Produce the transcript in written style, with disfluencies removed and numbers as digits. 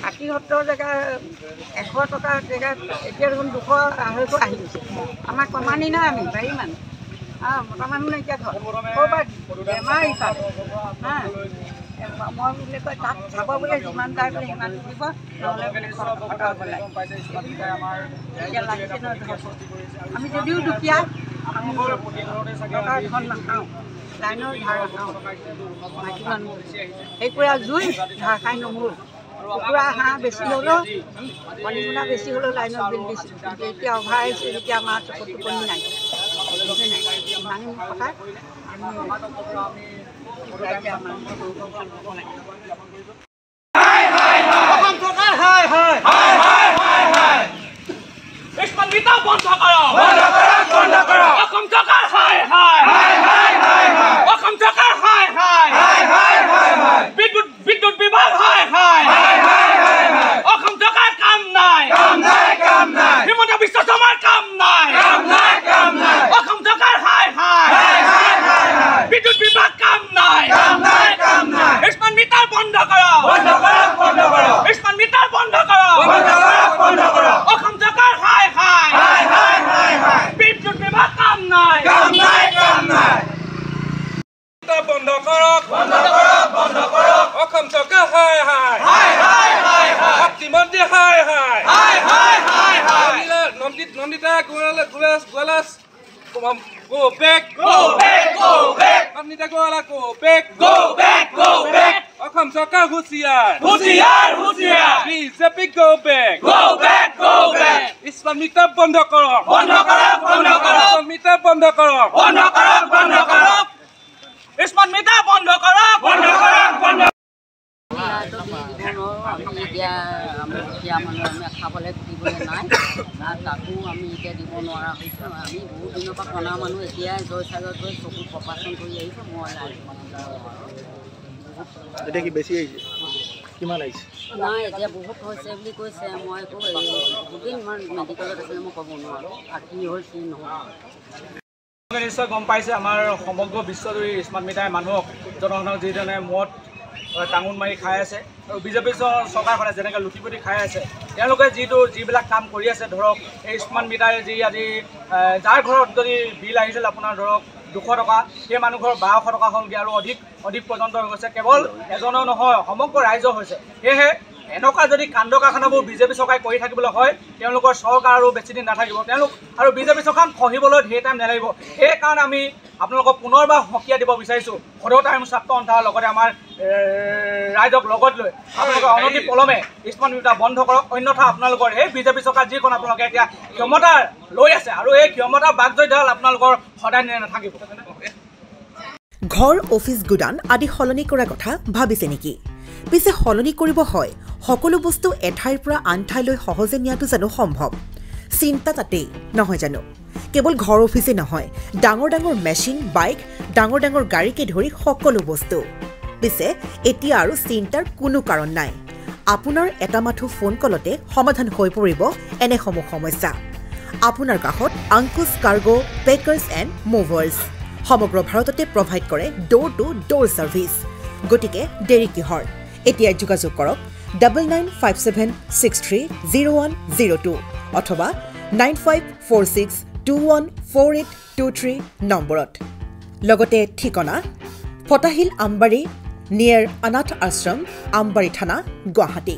60-70 জেগা 100 টকা জেগাত এতিয়া দেখোন 200-250 আহি গৈছে আমাক কমানি নাই আমি বাৰী মানুহ মতা মানুহ নাইকিয়া ঘৰ ক'ৰবাত বেমাৰ ইফাল মই বোলে কয় তাত চাব বোলে যিমান যায় বোলে সিমান দিব নহ'লে বোলে খটাব লাগে এতিয়া লাগিছে ন আমি যদিও দুখীয়া আমি টকাৰ ধন নাখাওঁ লাইনৰ ধাৰ নাখাওঁ মাইকী মানুহ সেইকুৰা জুই ধাৰ খাই নমৰোঁ কুকুৰা হাঁহ বেছি হ'লেও কণী গুণা বেছি হ'লেও লাইনৰ বিল দিছিলোঁ কিন্তু এতিয়া অভাৰ আহিছে যেতিয়া আমাৰ চকুত টোপনি নাই ইমান কথা বিদ্যুৎ বিভাগ অসম চৰকাৰ কাম নাই হিমন্ত বিশ্ব শৰ্মাৰ কাম নাই অসম চৰকাৰ বিদ্যুৎ বিভাগ কাম নাই স্মাৰ্ট মিটাৰ বন্ধ কৰক স্মাৰ্ট মিটাৰ বন্ধ কৰক অসম চৰকাৰ বিদ্যুৎ বিভাগ কাম নাই বন্ধ কৰক অসম চৰকাৰ মন্ত্ৰী Nandita গোৱালাছ go back Nandita Gowala go back Assam চৰকাৰ হুঁচিয়াৰ BJP go back smart meter বন্ধ কৰক মিটাৰ বন্ধ কৰক স্মাৰ্ট মিটাৰ বন্ধ কৰক আমি এতিয়া মানুহ আমি খাবলৈ দিবলৈ নাই তাকো আমি এতিয়া দিব নোৱাৰা হৈছোঁ আমি বহুত দিনৰ পৰা কণা মানুহ এতিয়া জয়সাগৰত গৈ চকুত অপাৰেশ্যন কৰি আহিছোঁ মই এতিয়া কি বেছি আহিছে কিমান আহিছে নাই এতিয়া বহুত হৈছে বুলি কৈছে মই একো দুদিন ইমান মেডিকেলত আছিলে মই ক'ব নোৱাৰোঁ আৰু কি হ'ল কি নহয় নিশ্চয় গম পাইছে আমাৰ সমগ্ৰ বিশ্বজুৰি স্মাৰ্ট মিটাৰে মানুহক জনসাধাৰণক যিধৰণে মদ টাঙোন মাৰি খাই আছে আৰু বিজেপি চৰকাৰখনে যেনেকৈ লুটিপুটি খাই আছে তেওঁলোকে যিবিলাক কাম কৰি আছে ধৰক এই স্মাৰ্ট মিটাৰে যি আজি যাৰ ঘৰত যদি বিল আহিছিল আপোনাৰ ধৰক 200 টকা সেই মানুহ ঘৰ 1200 টকা হ'লগৈ আৰু অধিক পৰ্যন্ত হৈ গৈছে কেৱল এজনৰ নহয় সমগ্ৰ ৰাইজৰ হৈছে সেয়েহে এনেকুৱা যদি কাণ্ড কাৰখানাবোৰ বিজেপি চৰকাৰে কৰি থাকিবলৈ হয় তেওঁলোকৰ চৰকাৰ আৰু বেছিদিন নাথাকিব তেওঁলোক আৰু বিজেপি চৰকাৰ খহিবলৈ ধেৰ টাইম নালাগিব সেইকাৰণে আমি আপোনালোকক পুনৰবাৰ সকীয়া দিব বিচাৰিছোঁ সদৌ টাইম ছাত্ৰ সন্থাৰ লগতে আমাৰ ৰাইজক লগত লৈ আপোনালোকে অনতি পলমে স্মাৰ্ট মিটাৰ বন্ধ কৰক অন্যথা আপোনালোকৰ এই বিজেপি চৰকাৰ যিখন আপোনালোকে এতিয়া ক্ষমতা লৈ আছে আৰু এই ক্ষমতা বাগজয়ডাল আপোনালোকৰ সদায় নাথাকিব ঘৰ অফিচ গুদান আদি সলনি কৰাৰ কথা ভাবিছে নেকি পিছে সলনি কৰিব হয় সকলো বস্তু এঠাইৰ পৰা আন ঠাইলৈ সহজে নিয়াটো জানো সম্ভৱ চিন্তা তাতেই নহয় জানো কেৱল ঘৰ অফিচে নহয় ডাঙৰ মেচিন বাইক ডাঙৰ গাড়ীকে ধৰি সকলো বস্তু পিছে এতিয়া আৰু চিন্তাৰ কোনো কাৰণ নাই আপোনাৰ এটা মাথো ফোন কলতে সমাধান হৈ পৰিব এনেসমূহ সমস্যা আপোনাৰ কাষত আংকুশ কাৰ্গো পেকাৰ্ছ এণ্ড মুভাৰ্ছ সমগ্ৰ ভাৰততে প্ৰভাইড কৰে ডোৰ টু ডোৰ ছাৰ্ভিচ গতিকে দেৰি কিহৰ এতিয়া যোগাযোগ কৰক 9957630102 অথবা 9546214823 নম্বৰত লগতে ঠিকনা ফটাহিল আমবাৰী নিয়াৰ অনাথ আশ্ৰম আমবাৰী থানা গুৱাহাটী